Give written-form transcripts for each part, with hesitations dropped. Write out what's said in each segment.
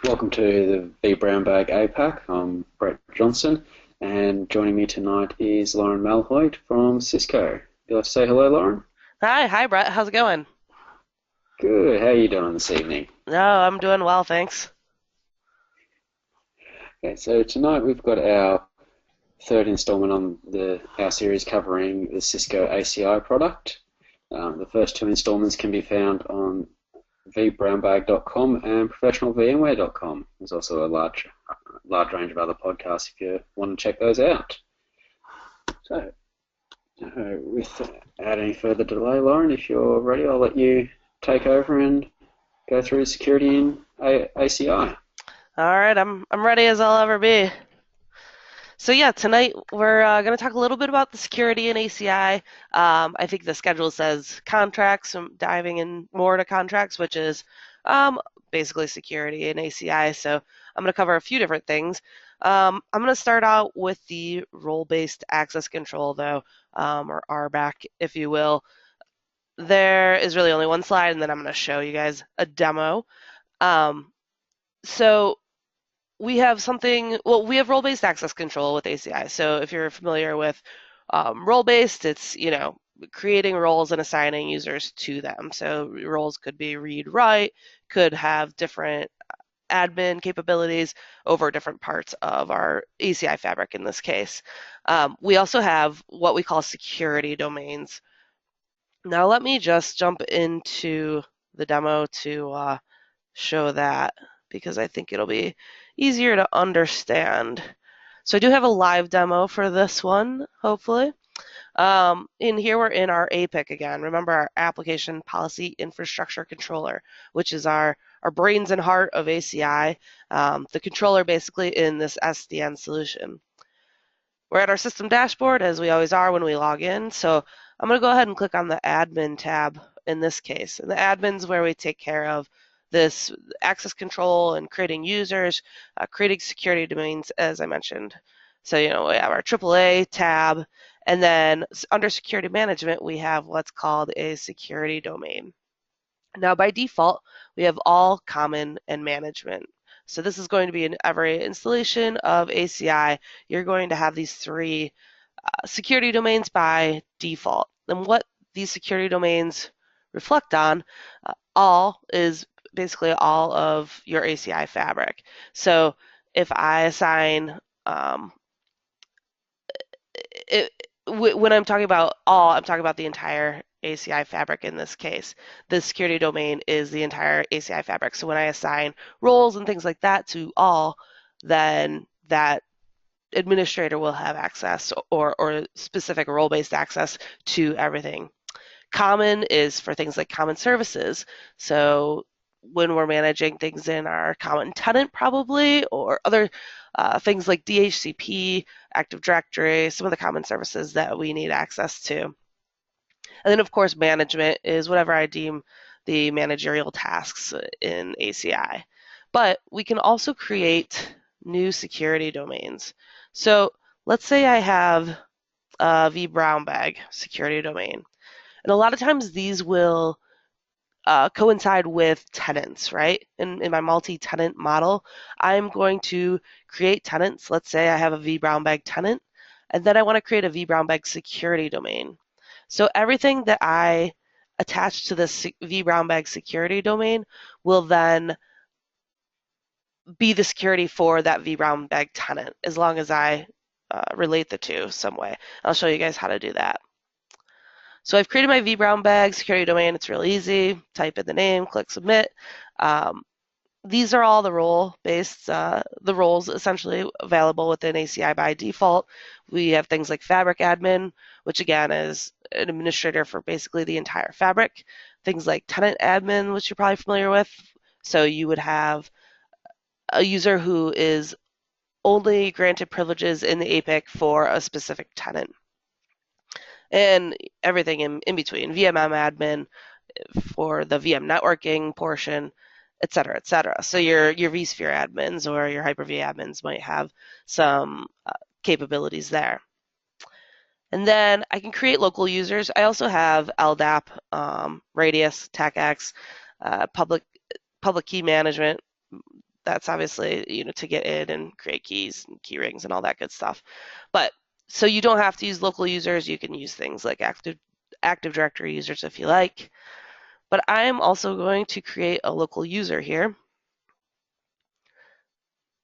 Welcome to the vBrownbag APAC. I'm Brett Johnson, and joining me tonight is Lauren Malhoit from Cisco. You like to say hello, Lauren? Hi, Brett. How's it going? Good. How are you doing this evening? No, I'm doing well, thanks. Okay, so tonight we've got our third installment on our series covering the Cisco ACI product. The first two installments can be found on vbrownbag.com and professionalvmware.com. There's also a large range of other podcasts if you want to check those out. So, without any further delay, Lauren, if you're ready, I'll let you take over and go through security in ACI. All right, I'm ready as I'll ever be. So yeah, tonight we're going to talk a little bit about the security in ACI. I think the schedule says contracts. I'm diving in more to contracts, which is basically security in ACI. So I'm going to cover a few different things. I'm going to start out with the role-based access control, though, or RBAC, if you will. There is really only one slide, and then I'm going to show you guys a demo. Um, so we have we have role-based access control with ACI. So if you're familiar with role-based, it's, creating roles and assigning users to them. So roles could be read, write, could have different admin capabilities over different parts of our ACI fabric in this case. We also have what we call security domains. Now let me just jump into the demo to show that because I think it'll be easier to understand. So I do have a live demo for this one, hopefully. In here, we're in our APIC again. Remember our Application Policy Infrastructure Controller, which is our brains and heart of ACI, the controller basically in this SDN solution. We're at our system dashboard, as we always are when we log in. So I'm going to go ahead and click on the admin tab in this case. And the admin's where we take care of this access control and creating users, creating security domains, as I mentioned. So, we have our AAA tab, and then under security management, we have what's called a security domain. Now, by default, we have all common and management. So this is going to be in every installation of ACI. You're going to have these three security domains by default. And what these security domains reflect on, all is basically all of your ACI fabric. So if I assign when I'm talking about all, I'm talking about the entire ACI fabric in this case. The security domain is the entire ACI fabric. So when I assign roles and things like that to all, then that administrator will have access or specific role-based access to everything. Common is for things like common services. So when we're managing things in our common tenant probably, or other things like DHCP, Active Directory, some of the common services that we need access to. And then of course management is whatever I deem the managerial tasks in ACI. But we can also create new security domains. So let's say I have a vBrownbag security domain. And a lot of times these will coincide with tenants, right? In my multi-tenant model, I'm going to create tenants. Let's say I have a vBrownbag tenant, and then I want to create a vBrownbag security domain. So everything that I attach to this vBrownbag security domain will then be the security for that vBrownbag tenant, as long as I relate the two some way. I'll show you guys how to do that. So I've created my vBrownbag security domain. It's real easy. Type in the name, click submit. Um, these are all the role-based, the roles essentially available within ACI by default. We have things like Fabric Admin, which again is an administrator for basically the entire fabric. Things like Tenant Admin, which you're probably familiar with. So you would have a user who is only granted privileges in the APIC for a specific tenant. And everything in between, VMM admin for the VM networking portion, et cetera, et cetera. So your vSphere admins or your Hyper-V admins might have some capabilities there. And then I can create local users. I also have LDAP, Radius, TACX, public key management. that's obviously, to get in and create keys and key rings and all that good stuff. But so you don't have to use local users. You can use things like Active Directory users if you like. But I'm also going to create a local user here.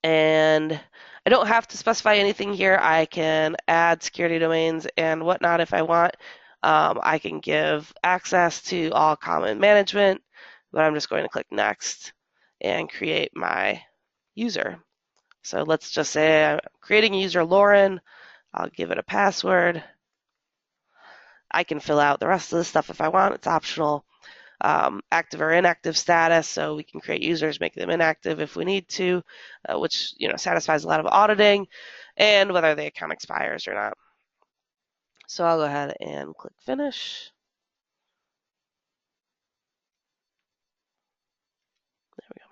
And I don't have to specify anything here. I can add security domains and whatnot if I want. I can give access to all common management, but I'm just going to click next and create my user. So let's just say I'm creating a user Lauren. I'll give it a password. I can fill out the rest of the stuff if I want. It's optional. Active or inactive status, so we can create users, make them inactive if we need to, which satisfies a lot of auditing, and whether the account expires or not. So I'll go ahead and click finish. There we go.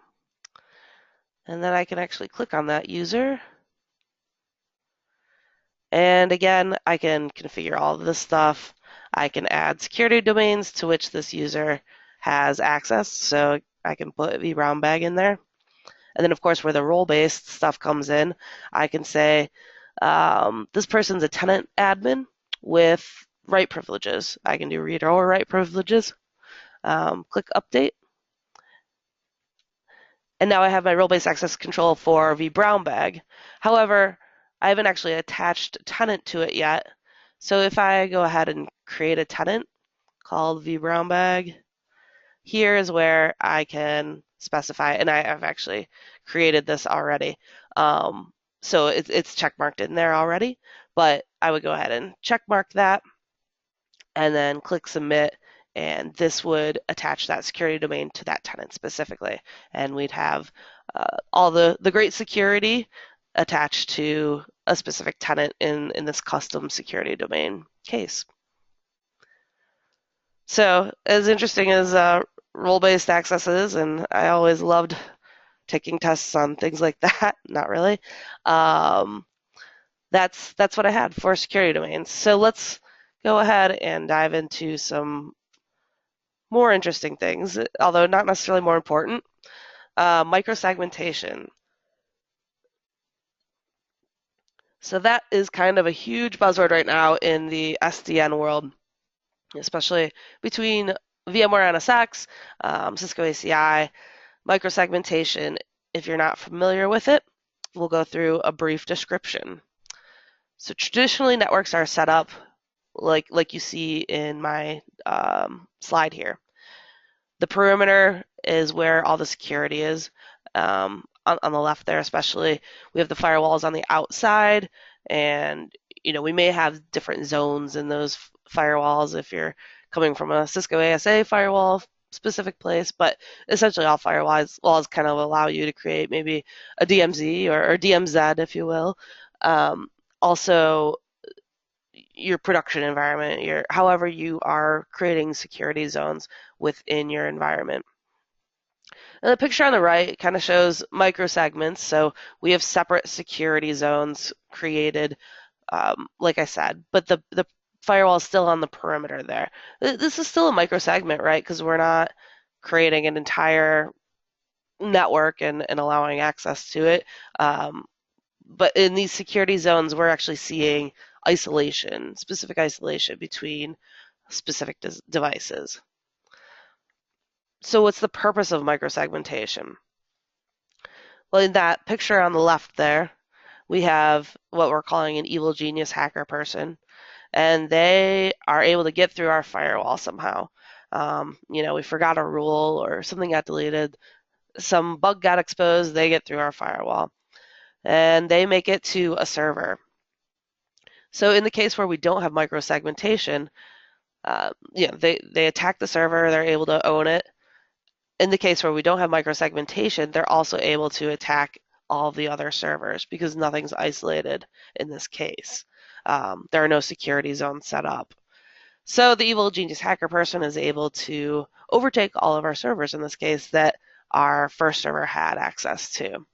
And then I can actually click on that user. And again, I can configure all of this stuff. I can add security domains to which this user has access. So I can put vBrownbag in there. And then, of course, where the role-based stuff comes in, I can say this person's a tenant admin with write privileges. I can do read or write privileges. Click Update. And now I have my role-based access control for vBrownbag. However, I haven't actually attached a tenant to it yet. So if I go ahead and create a tenant called vBrownbag, here is where I can specify, and I have actually created this already. So it's checkmarked in there already, but I would go ahead and checkmark that and then click submit, and this would attach that security domain to that tenant specifically. And we'd have all the great security attached to a specific tenant in this custom security domain case. So as interesting as role-based access is, and I always loved taking tests on things like that, not really, that's what I had for security domains. So let's go ahead and dive into some more interesting things, although not necessarily more important. Microsegmentation. So that is kind of a huge buzzword right now in the SDN world, especially between VMware NSX, Cisco ACI, microsegmentation. If you're not familiar with it, we'll go through a brief description. So traditionally, networks are set up like you see in my slide here. The perimeter is where all the security is. On the left there especially, we have the firewalls on the outside, and we may have different zones in those firewalls if you're coming from a Cisco ASA firewall specific place, but essentially all firewalls kind of allow you to create maybe a DMZ or DMZ, if you will. Also, your production environment, however you are creating security zones within your environment. And the picture on the right kind of shows microsegments. So we have separate security zones created, like I said, but the firewall is still on the perimeter there. This is still a microsegment, right? Because we're not creating an entire network and allowing access to it. But in these security zones, we're actually seeing isolation, specific isolation between specific devices. So what's the purpose of microsegmentation? Well, in that picture on the left there, we have what we're calling an evil genius hacker person, and they are able to get through our firewall somehow. We forgot a rule or something got deleted, some bug got exposed, they get through our firewall, and they make it to a server. So in the case where we don't have microsegmentation, they attack the server, they're able to own it. In the case where we don't have microsegmentation, they're also able to attack all of the other servers because nothing's isolated in this case. There are no security zones set up. So the evil genius hacker person is able to overtake all of our servers in this case that our first server had access to.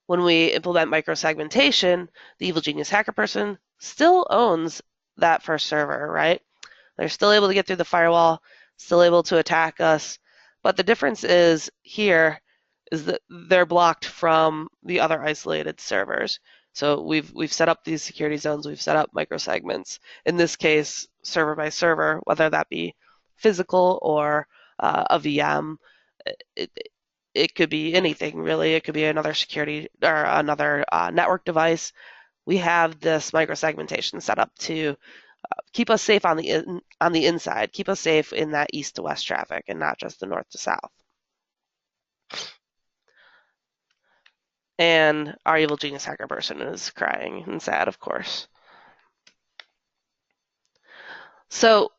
When we implement microsegmentation, the evil genius hacker person still owns that first server, right? They're still able to get through the firewall, still able to attack us. But the difference is here, is that they're blocked from the other isolated servers. So we've set up these security zones, we've set up microsegments. In this case, server by server, whether that be physical or a VM. It, it could be anything really. It could be another security or another network device. We have this microsegmentation set up to keep us safe on the inside, keep us safe in that east to west traffic, and not just the north to south. And our evil genius hacker person is crying and sad, of course. So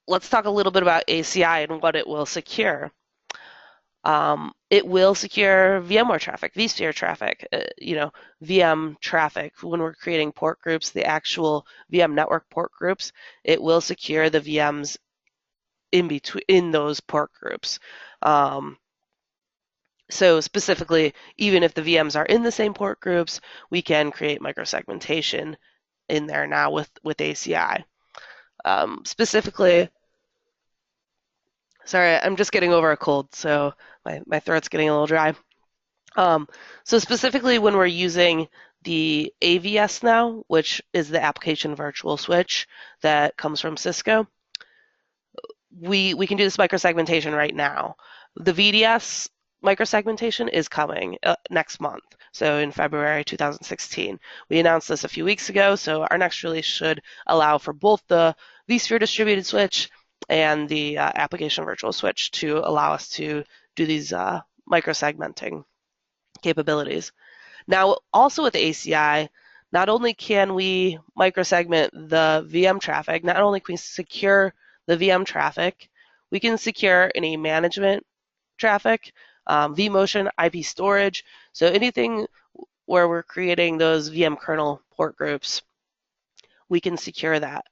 let's talk a little bit about ACI and what it will secure. It will secure VMware traffic, vSphere traffic, VM traffic. When we're creating port groups, the actual VM network port groups, it will secure the VMs in those port groups. So specifically, even if the VMs are in the same port groups, we can create microsegmentation in there now with ACI. Specifically, sorry, I'm just getting over a cold, so my throat's getting a little dry. So specifically when we're using the AVS now, which is the application virtual switch that comes from Cisco, we can do this microsegmentation right now. The VDS microsegmentation is coming next month, so in February 2016. We announced this a few weeks ago, so our next release should allow for both the vSphere distributed switch and the application virtual switch to allow us to do these microsegmenting capabilities. Now, also with ACI, not only can we microsegment the VM traffic, not only can we secure the VM traffic, we can secure any management traffic, vMotion, IP storage. So anything where we're creating those VM kernel port groups, we can secure that.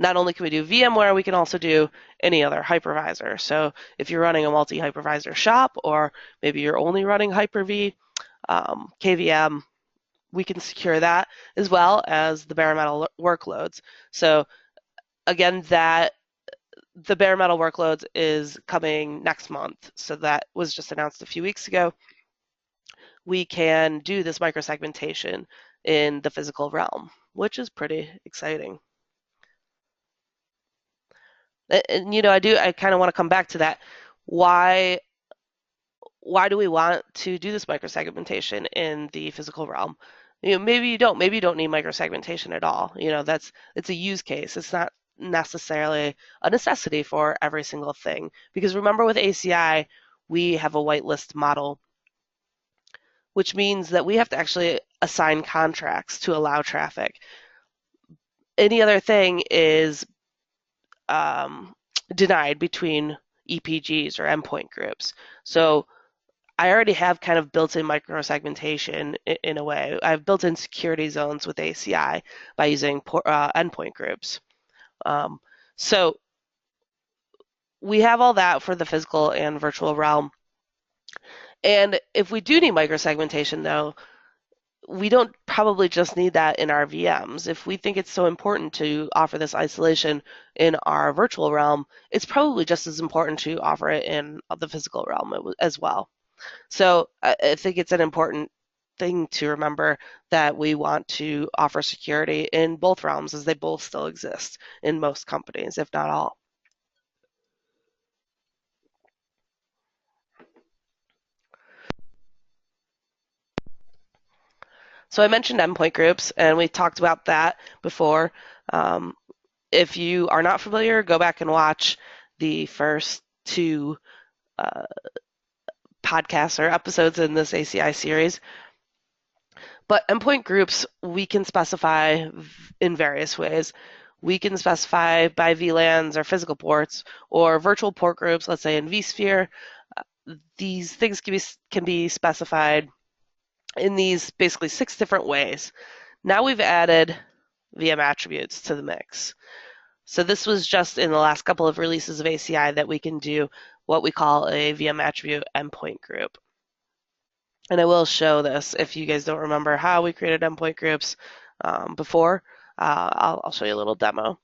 Not only can we do VMware, we can also do any other hypervisor. So if you're running a multi-hypervisor shop, or maybe you're only running Hyper-V, KVM, we can secure that as well as the bare metal workloads. So again, that the bare metal workloads is coming next month. So that was just announced a few weeks ago. We can do this microsegmentation in the physical realm, which is pretty exciting. And I kind of want to come back to that. Why do we want to do this microsegmentation in the physical realm? Maybe you don't need microsegmentation at all. It's a use case. It's not necessarily a necessity for every single thing. Because remember with ACI, we have a whitelist model, which means that we have to actually assign contracts to allow traffic. Any other thing is denied between EPGs or endpoint groups. So I already have kind of built-in microsegmentation in a way. I've built-in security zones with ACI by using endpoint groups. So we have all that for the physical and virtual realm. And if we do need microsegmentation, though, we don't probably just need that in our VMs. If we think it's so important to offer this isolation in our virtual realm, it's probably just as important to offer it in the physical realm as well. So I think it's an important thing to remember that we want to offer security in both realms, as they both still exist in most companies, if not all. So I mentioned endpoint groups, and we talked about that before. If you are not familiar, go back and watch the first two podcasts or episodes in this ACI series. But endpoint groups, we can specify in various ways. We can specify by VLANs or physical ports, or virtual port groups, let's say in vSphere. These things can be specified in these basically 6 different ways. Now we've added VM attributes to the mix. So this was just in the last couple of releases of ACI that we can do what we call a VM attribute endpoint group. And I will show this if you guys don't remember how we created endpoint groups before. I'll show you a little demo.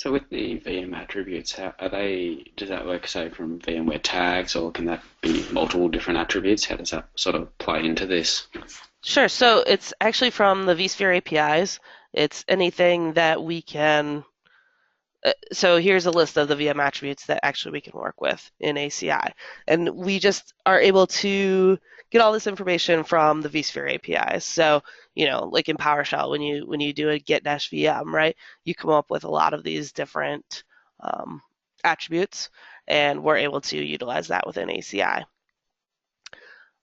So with the VM attributes, how are they? Does that work, say, from VMware tags, or can that be multiple different attributes? How does that sort of play into this? Sure. So it's actually from the vSphere APIs. It's anything that we can. So here's a list of the VM attributes that actually we can work with in ACI. And we just are able to get all this information from the vSphere APIs. So, like in PowerShell, when you do a get-vm, right, you come up with a lot of these different attributes, and we're able to utilize that within ACI.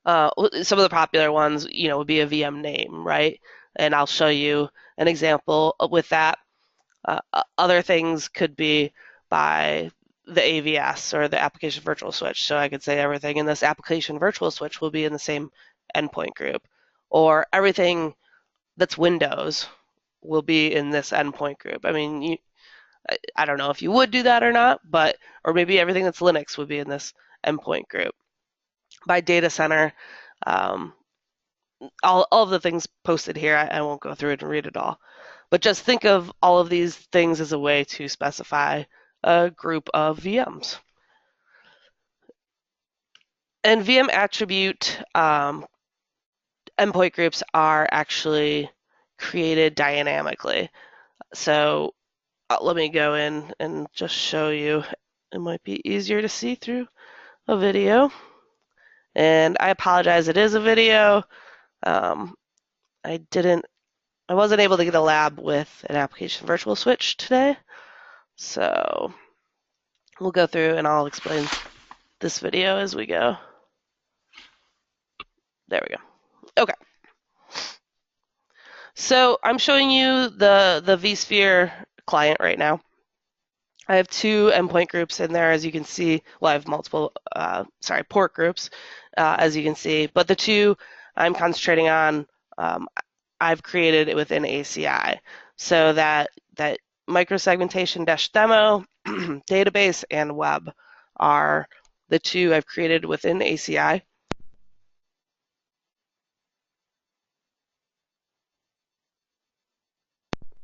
Some of the popular ones, would be a VM name, right? And I'll show you an example with that. Other things could be by the AVS or the application virtual switch. So I could say everything in this application virtual switch will be in the same endpoint group, or everything that's Windows will be in this endpoint group. I mean, I don't know if you would do that or not, or maybe everything that's Linux would be in this endpoint group. By data center, um, all of the things posted here, I won't go through it and read it all. But just think of all of these things as a way to specify a group of VMs. And VM attribute endpoint groups are actually created dynamically. So let me go in and just show you. It might be easier to see through a video. And I apologize, it is a video. I wasn't able to get a lab with an application virtual switch today. So we'll go through and I'll explain this video as we go. There we go. Okay. So I'm showing you the vSphere client right now. I have two endpoint groups in there, as you can see. Well, I have multiple, port groups, as you can see. But the two I'm concentrating on, I've created it within ACI. So that microsegmentation-demo, database, and web are the two I've created within ACI.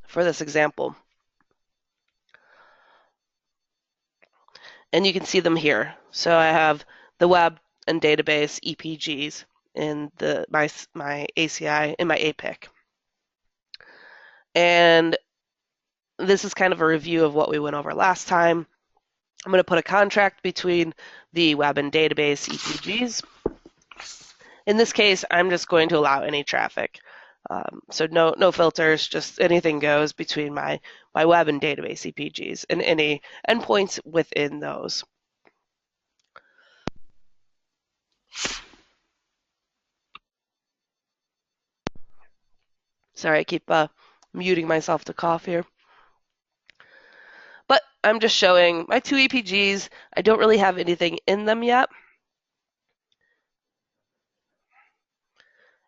For this example. And you can see them here. So I have the web and database EPGs in my ACI, in my APIC. And this is kind of a review of what we went over last time. I'm going to put a contract between the web and database EPGs. In this case, I'm just going to allow any traffic. So no filters, just anything goes between my web and database EPGs and any endpoints within those. Sorry, I keep muting myself to cough here. But I'm just showing my two EPGs. I don't really have anything in them yet.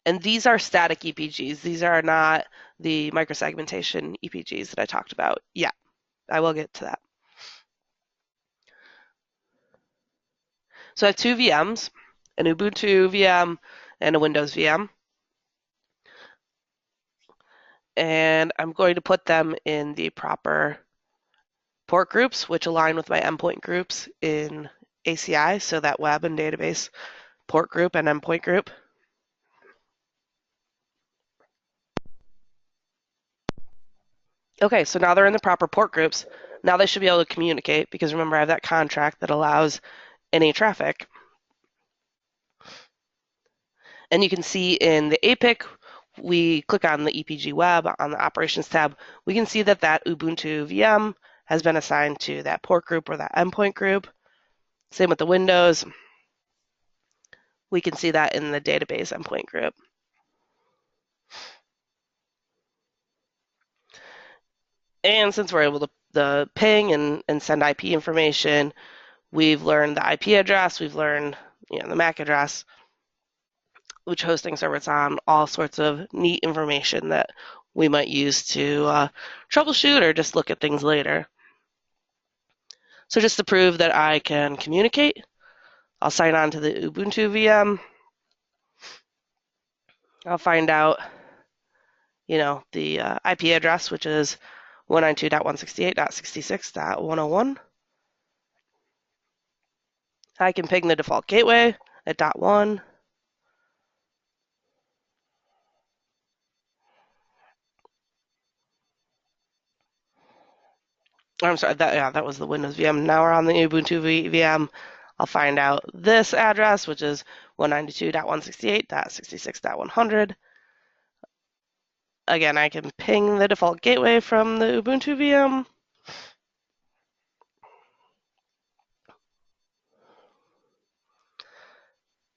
And these are static EPGs. These are not the microsegmentation EPGs that I talked about yet. I will get to that. So I have two VMs, an Ubuntu VM and a Windows VM. And I'm going to put them in the proper port groups, which align with my endpoint groups in ACI, so that web and database port group and endpoint group. Okay, so now they're in the proper port groups. Now they should be able to communicate, because remember, I have that contract that allows any traffic. And you can see in the APIC, we click on the EPG web on the operations tab, we can see that Ubuntu VM has been assigned to that port group or that endpoint group. Same with the Windows. We can see that in the database endpoint group. And since we're able to ping and send IP information, we've learned the IP address, we've learned the MAC address, which hosting server it's on, all sorts of neat information that we might use to troubleshoot or just look at things later. So just to prove that I can communicate, I'll sign on to the Ubuntu VM. I'll find out, the IP address, which is 192.168.66.101. I can ping the default gateway at .1. I'm sorry, that was the Windows VM. Now we're on the Ubuntu VM. I'll find out this address, which is 192.168.66.100. Again, I can ping the default gateway from the Ubuntu VM.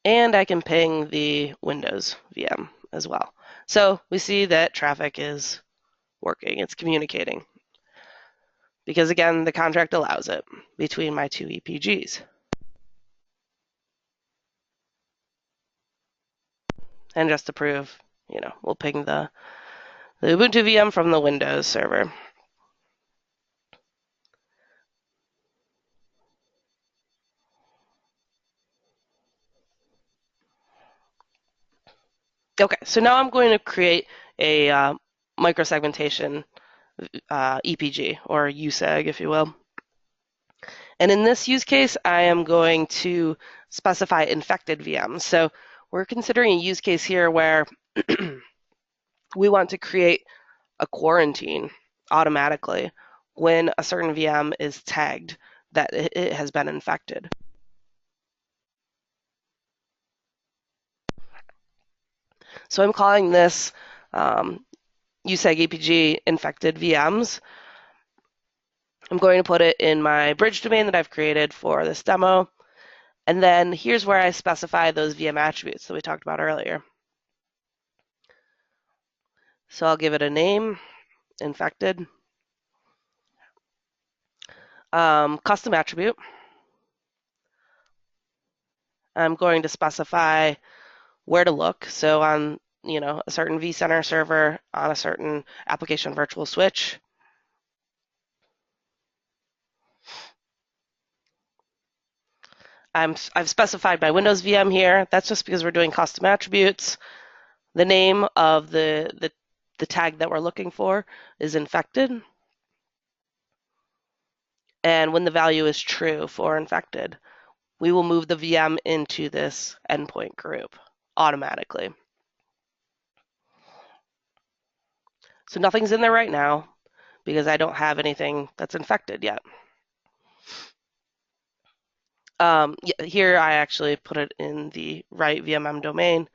And I can ping the Windows VM as well. So we see that traffic is working, it's communicating. Because again, the contract allows it between my two EPGs. And just to prove, we'll ping the Ubuntu VM from the Windows server. Okay, so now I'm going to create a microsegmentation EPG, or USEG, if you will. And in this use case, I am going to specify infected VMs. So we're considering a use case here where we want to create a quarantine automatically when a certain VM is tagged that it has been infected. So I'm calling this USEG EPG infected VMs. I'm going to put it in my bridge domain that I've created for this demo. And then here's where I specify those VM attributes that we talked about earlier. So I'll give it a name, infected, custom attribute. I'm going to specify where to look. So on a certain vCenter server on a certain application virtual switch. I've specified my Windows VM here. That's just because we're doing custom attributes. The name of the tag that we're looking for is infected. And when the value is true for infected, we will move the VM into this endpoint group automatically. So nothing's in there right now because I don't have anything that's infected yet. Here I actually put it in the right VMM domain.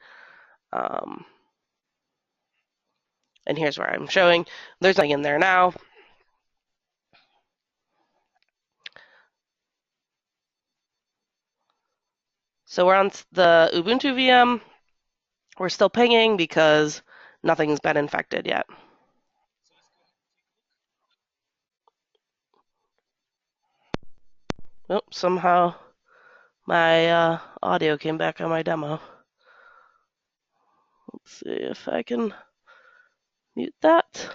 And here's where I'm showing. There's nothing in there now. So we're on the Ubuntu VM. We're still pinging because nothing's been infected yet. Oh, somehow my audio came back on my demo. Let's see if I can mute that.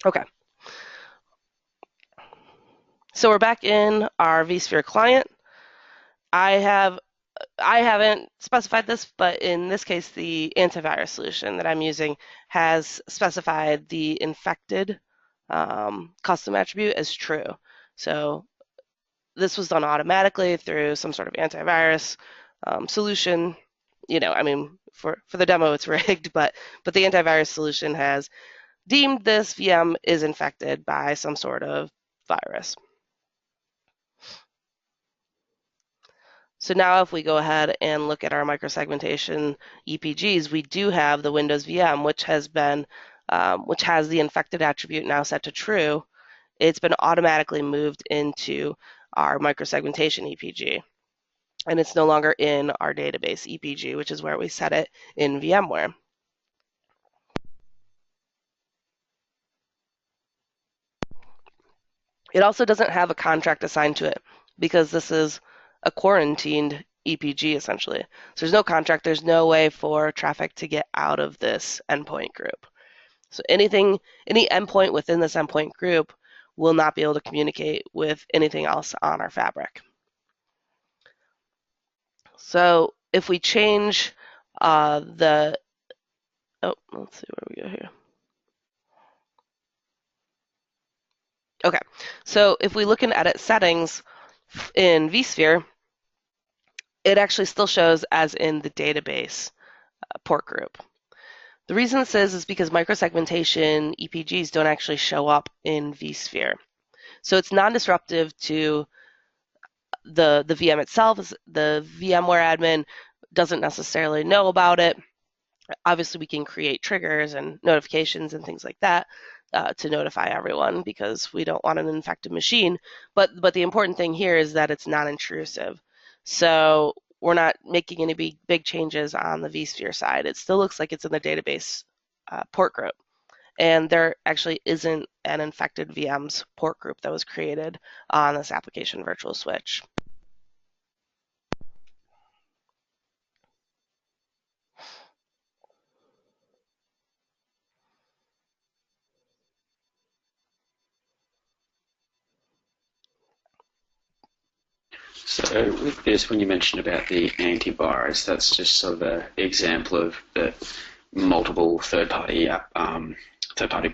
Okay. So we're back in our vSphere client. I haven't specified this, but in this case, the antivirus solution that I'm using has specified the infected custom attribute as true. So this was done automatically through some sort of antivirus solution. For the demo, it's rigged, but the antivirus solution has deemed this VM is infected by some sort of virus. So now if we go ahead and look at our microsegmentation EPGs, we do have the Windows VM, which has the infected attribute now set to true. It's been automatically moved into our microsegmentation EPG. And it's no longer in our database EPG, which is where we set it in VMware. It also doesn't have a contract assigned to it because this is a quarantined EPG essentially. So there's no contract, there's no way for traffic to get out of this endpoint group. So any endpoint within this endpoint group will not be able to communicate with anything else on our fabric. So if we change let's see where we go here. Okay, so if we look in edit settings in vSphere, it actually still shows as in the database port group. The reason this is because microsegmentation EPGs don't actually show up in vSphere. So it's non-disruptive to the VM itself. The VMware admin doesn't necessarily know about it. Obviously, we can create triggers and notifications and things like that to notify everyone because we don't want an infected machine. But the important thing here is that it's non-intrusive. So we're not making any big changes on the vSphere side. It still looks like it's in the database port group. And there actually isn't an infected VMs port group that was created on this application virtual switch. So with this, when you mentioned about the antivirus, that's just sort of an example of the multiple third-party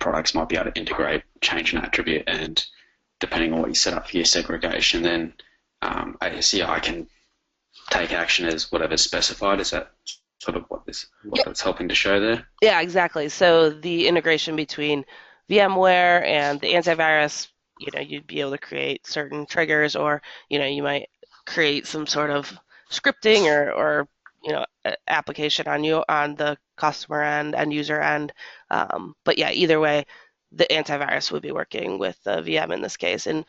products might be able to integrate, change an attribute, and depending on what you set up for your segregation, then ACI can take action as whatever's specified. Is that sort of what that's helping to show there? Yeah, exactly. So the integration between VMware and the antivirus, you'd be able to create certain triggers, or you might create some sort of scripting or application on the customer end user end. But yeah, either way, the antivirus would be working with the VM in this case, and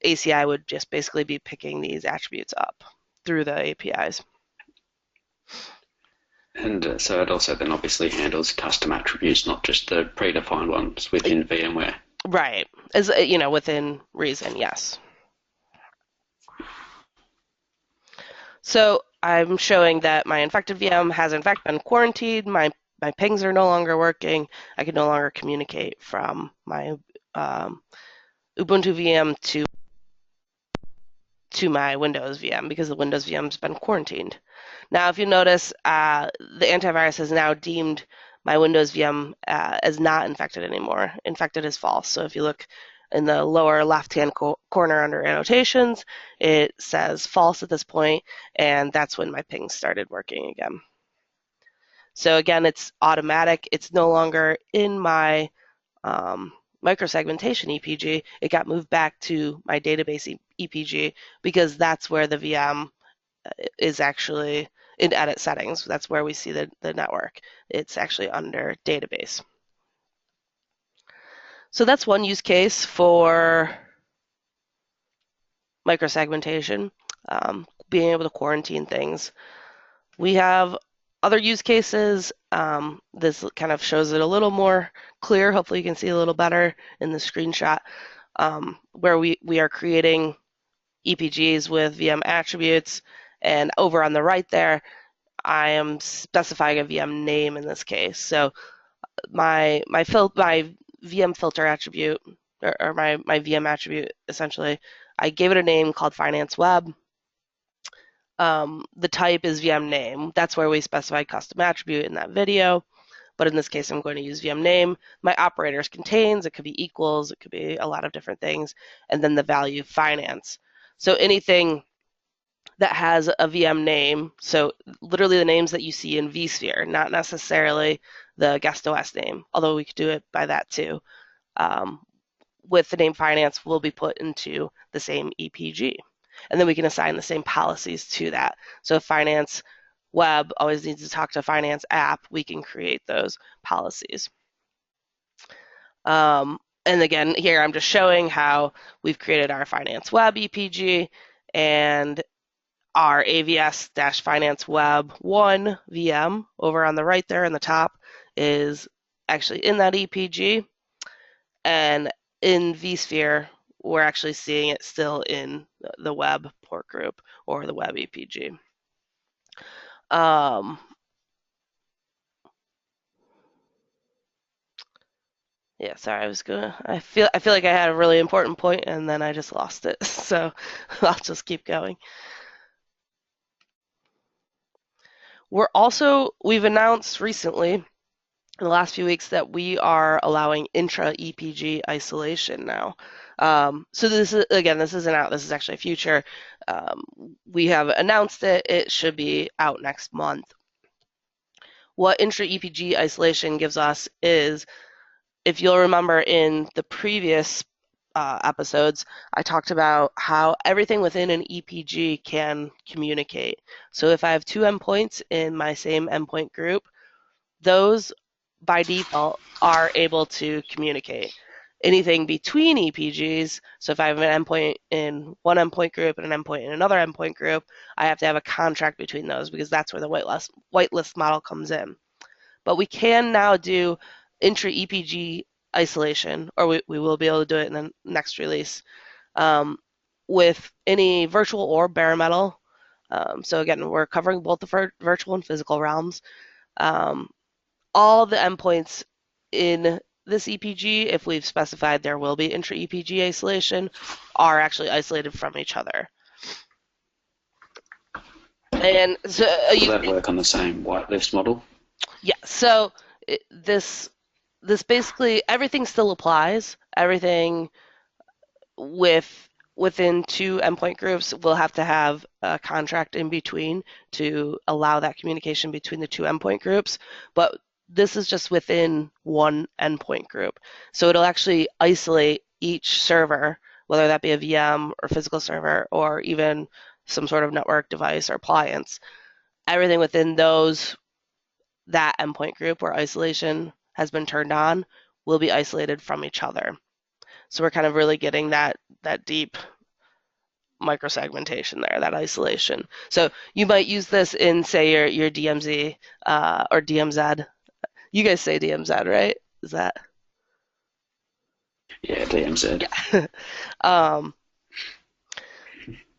ACI would just basically be picking these attributes up through the APIs. And so it also then obviously handles custom attributes, not just the predefined ones within VMware. Right. As within reason, yes. So I'm showing that my infected VM has in fact been quarantined. My pings are no longer working. I can no longer communicate from my Ubuntu VM to my Windows VM because the Windows VM has been quarantined. Now, if you notice, the antivirus has now deemed my Windows VM as not infected anymore. Infected is false. So if you look in the lower left-hand corner under annotations, it says false at this point, and that's when my pings started working again. So again, it's automatic. It's no longer in my microsegmentation EPG. It got moved back to my database EPG because that's where the VM is actually in edit settings. That's where we see the network. It's actually under database. So that's one use case for microsegmentation, being able to quarantine things. We have other use cases. This kind of shows it a little more clear. Hopefully you can see a little better in the screenshot, where we are creating EPGs with VM attributes. And over on the right there, I am specifying a VM name in this case. So my VM filter attribute, or my VM attribute, essentially, I gave it a name called Finance Web. The type is VM name. That's where we specified custom attribute in that video. But in this case, I'm going to use VM name. My operators contains, it could be equals, it could be a lot of different things, and then the value finance. So anything that has a VM name, so literally the names that you see in vSphere, not necessarily the guest OS name, although we could do it by that too. With the name finance will be put into the same EPG. And then we can assign the same policies to that. So if finance web always needs to talk to finance app, we can create those policies. And again, here I'm just showing how we've created our finance web EPG, and our AVS-finance web 1 VM over on the right there in the top is actually in that EPG. And in vSphere, we're actually seeing it still in the web port group or the web EPG. Yeah, sorry, I feel like I had a really important point and then I just lost it. So I'll just keep going. We've announced recently in the last few weeks that we are allowing Intra EPG isolation now. So this is, again, this isn't out. This is actually future. We have announced it. It should be out next month. What Intra EPG isolation gives us is, if you'll remember in the previous episodes, I talked about how everything within an EPG can communicate. So if I have two endpoints in my same endpoint group, those by default are able to communicate. Anything between EPGs, so if I have an endpoint in one endpoint group and an endpoint in another endpoint group, I have to have a contract between those because that's where the whitelist model comes in. But we can now do intra EPG isolation, or we will be able to do it in the next release, with any virtual or bare metal. So again, we're covering both the virtual and physical realms. All the endpoints in this EPG, if we've specified there will be intra EPG isolation, are actually isolated from each other. And so will that work on the same whitelist model? Yeah. So this basically everything still applies. Everything within two endpoint groups will have to have a contract in between to allow that communication between the two endpoint groups. But this is just within one endpoint group. So it'll actually isolate each server, whether that be a VM or physical server or even some sort of network device or appliance. Everything within that endpoint group where isolation has been turned on will be isolated from each other. So we're kind of really getting that deep microsegmentation there, that isolation. So you might use this in, say, your DMZ or DMZ. You guys say DMZ, right? Is that? Yeah, DMZ. Yeah.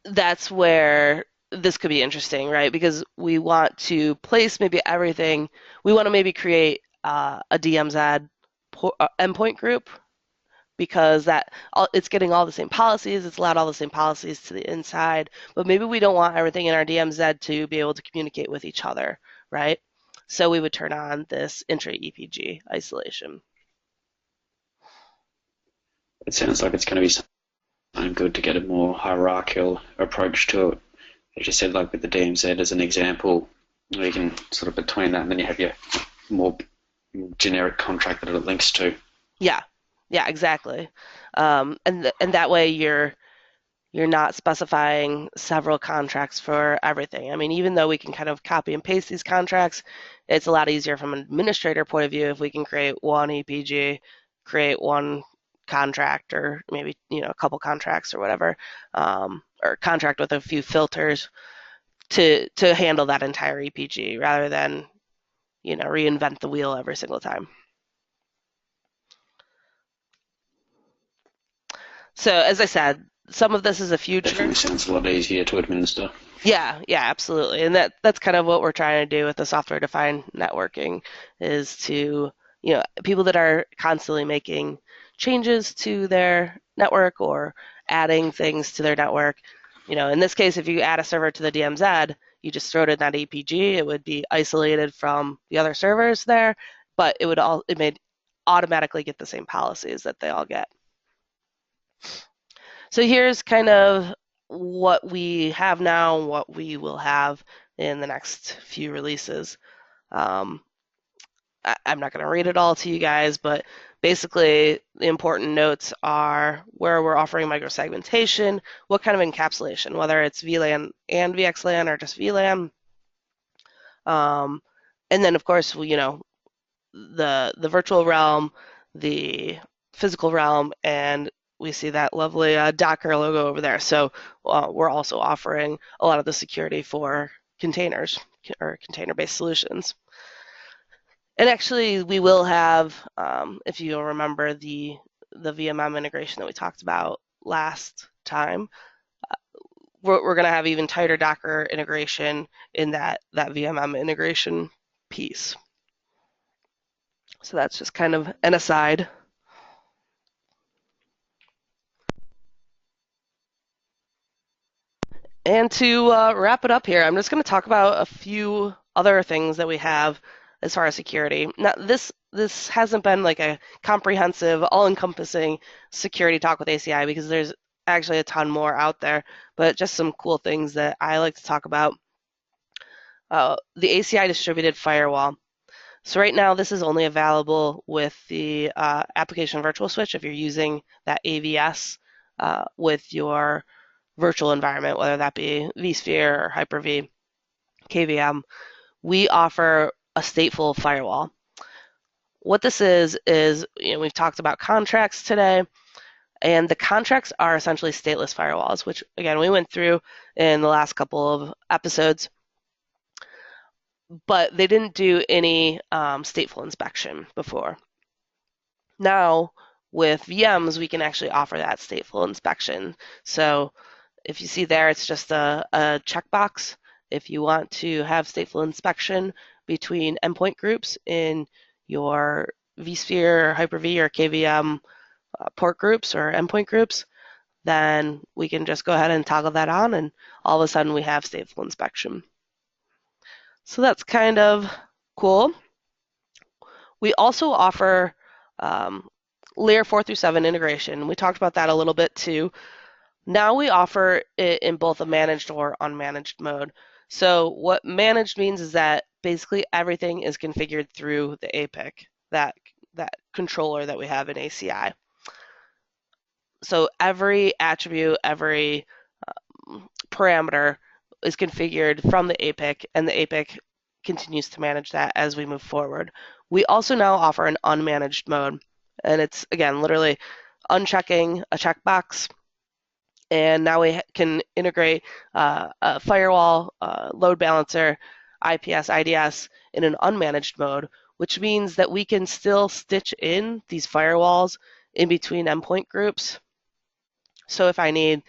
That's where this could be interesting, right? Because we want to place maybe everything. We want to maybe create a DMZ endpoint group because it's getting all the same policies, it's allowed all the same policies to the inside, but maybe we don't want everything in our DMZ to be able to communicate with each other, right? So we would turn on this intra EPG isolation. It sounds like it's going to be something good to get a more hierarchical approach to it. As you said, like with the DMZ as an example, you can sort of between that and then you have your more generic contract that it links to. Yeah, exactly. And that way you're not specifying several contracts for everything. I mean, even though we can kind of copy and paste these contracts, it's a lot easier from an administrator point of view if we can create one EPG, create one contract, or maybe a couple contracts or whatever, or contract with a few filters to handle that entire EPG rather than reinvent the wheel every single time. So as I said, some of this is a future. Definitely sounds a lot easier to administer. Yeah, absolutely. And that's kind of what we're trying to do with the software-defined networking is to, people that are constantly making changes to their network or adding things to their network. In this case, if you add a server to the DMZ, you just throw it in that EPG, it would be isolated from the other servers there, but it may automatically get the same policies that they all get. So here's kind of what we have now and what we will have in the next few releases. I'm not going to read it all to you guys, but basically the important notes are where we're offering microsegmentation, what kind of encapsulation, whether it's VLAN and VXLAN or just VLAN. And then, of course, the virtual realm, the physical realm, and we see that lovely Docker logo over there. So we're also offering a lot of the security for containers or container-based solutions. And actually, we will have, if you'll remember the VMM integration that we talked about last time, we're going to have even tighter Docker integration in that VMM integration piece. So that's just kind of an aside. And to wrap it up here, I'm just going to talk about a few other things that we have as far as security. Now, this hasn't been like a comprehensive, all-encompassing security talk with ACI because there's actually a ton more out there, but just some cool things that I like to talk about. The ACI distributed firewall. So right now, this is only available with the application virtual switch if you're using that AVS with your virtual environment, whether that be vSphere or Hyper-V, KVM. We offer a stateful firewall. What this is we've talked about contracts today, and the contracts are essentially stateless firewalls, which again we went through in the last couple of episodes, but they didn't do any stateful inspection before. Now, with VMs, we can actually offer that stateful inspection. So if you see there, it's just a checkbox. If you want to have stateful inspection between endpoint groups in your vSphere, Hyper-V, or KVM port groups or endpoint groups, then we can just go ahead and toggle that on, and all of a sudden we have stateful inspection. So that's kind of cool. We also offer layer 4 through 7 integration. We talked about that a little bit too. Now we offer it in both a managed or unmanaged mode. So what managed means is that basically everything is configured through the APIC, that controller that we have in ACI. So every attribute, every parameter is configured from the APIC, and the APIC continues to manage that as we move forward. We also now offer an unmanaged mode, and it's, again, literally unchecking a checkbox, and now we can integrate a firewall, load balancer, IPS, IDS in an unmanaged mode, which means that we can still stitch in these firewalls in between endpoint groups. So if I need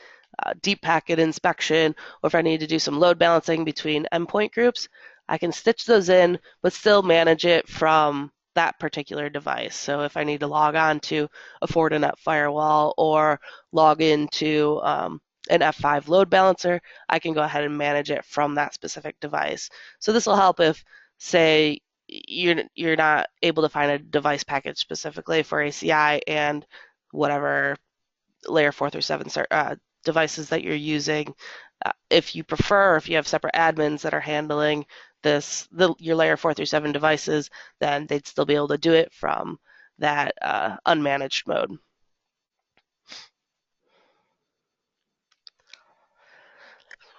deep packet inspection, or if I need to do some load balancing between endpoint groups, I can stitch those in, but still manage it from that particular device. So if I need to log on to a Fortinet firewall or log into an F5 load balancer, I can go ahead and manage it from that specific device. So this will help if, say, you're not able to find a device package specifically for ACI and whatever layer 4 through 7 devices that you're using. If you prefer, if you have separate admins that are handling your layer 4 through 7 devices, then they'd still be able to do it from that unmanaged mode.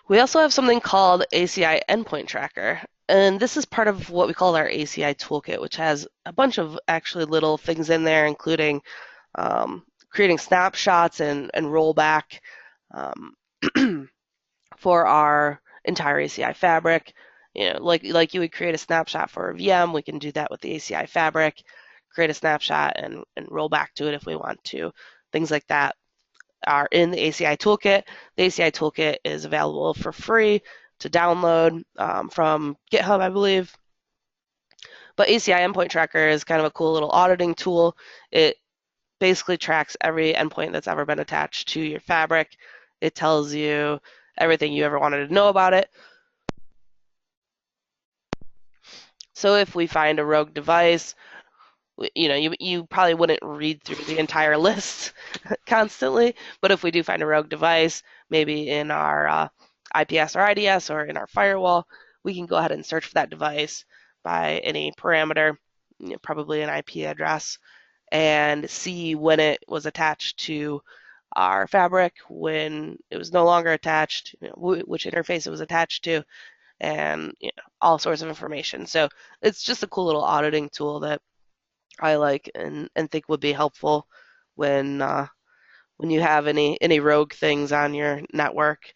We also have something called ACI Endpoint Tracker, and this is part of what we call our ACI toolkit, which has a bunch of actually little things in there, including creating snapshots and rollback for our entire ACI fabric. Like you would create a snapshot for a VM, we can do that with the ACI fabric, create a snapshot and roll back to it if we want to. Things like that are in the ACI toolkit. The ACI toolkit is available for free to download from GitHub, I believe. But ACI Endpoint Tracker is kind of a cool little auditing tool. It basically tracks every endpoint that's ever been attached to your fabric. It tells you everything you ever wanted to know about it. So if we find a rogue device, you probably wouldn't read through the entire list constantly, but if we do find a rogue device, maybe in our IPS or IDS or in our firewall, we can go ahead and search for that device by any parameter, probably an IP address, and see when it was attached to our fabric, when it was no longer attached, which interface it was attached to, and all sorts of information. So it's just a cool little auditing tool that I like and think would be helpful when you have any rogue things on your network.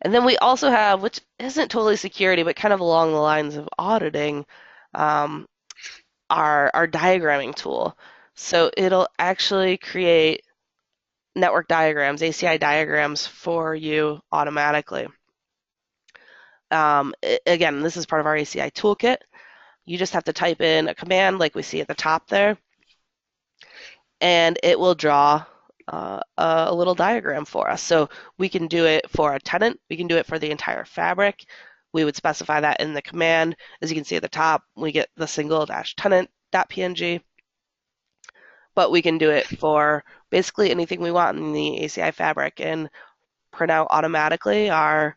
And then we also have, which isn't totally security, but kind of along the lines of auditing, our diagramming tool. So it'll actually create network diagrams, ACI diagrams for you automatically. Again, this is part of our ACI toolkit. You just have to type in a command like we see at the top there, and it will draw a little diagram for us. So we can do it for a tenant, we can do it for the entire fabric, we would specify that in the command. As you can see at the top, we get the single-tenant.png, but we can do it for basically anything we want in the ACI fabric and print out automatically our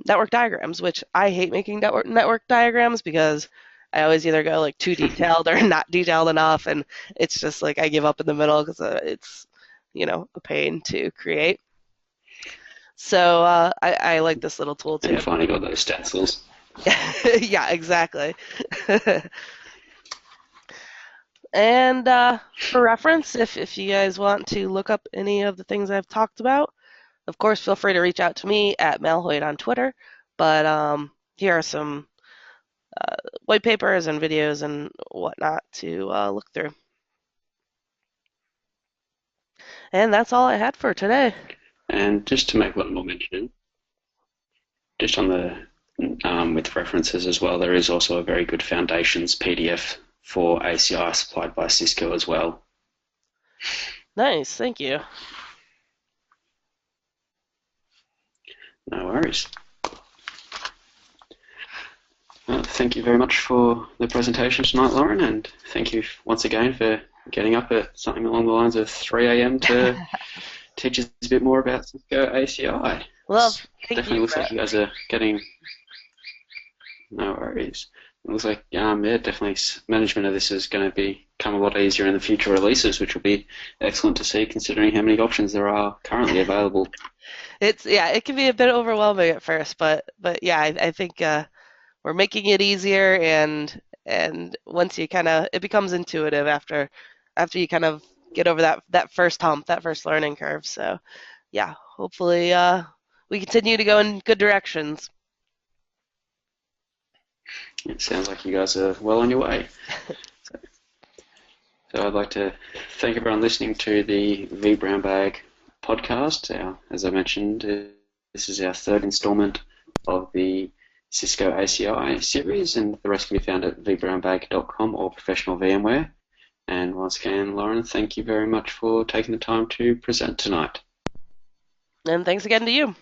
network diagrams, which I hate making network diagrams because I always either go like too detailed or not detailed enough, and it's just like I give up in the middle because it's a pain to create. So I like this little tool And too. finally got those stencils. Yeah, exactly. And for reference, if you guys want to look up any of the things I've talked about, of course, feel free to reach out to me at Malhoit on Twitter. But here are some white papers and videos and whatnot to look through. And that's all I had for today. And just to make one more mention, just on the with references as well, there is also a very good Foundations PDF for ACI supplied by Cisco as well. Nice, thank you. No worries. Thank you very much for the presentation tonight, Lauren, and thank you once again for getting up at something along the lines of 3 a.m. to teach us a bit more about Cisco ACI. Well, definitely looks like you guys are getting. No worries. It looks like, definitely management of this is going to become a lot easier in the future releases, which will be excellent to see considering how many options there are currently available. it can be a bit overwhelming at first, but yeah, I think we're making it easier, and once you it becomes intuitive after you kind of get over that first hump, that first learning curve. So yeah, hopefully we continue to go in good directions. It sounds like you guys are well on your way. So I'd like to thank everyone listening to the vBrownbag podcast. As I mentioned, this is our third installment of the Cisco ACI series, and the rest can be found at vBrownbag.com or Professional VMware. And once again, Lauren, thank you very much for taking the time to present tonight. And thanks again to you.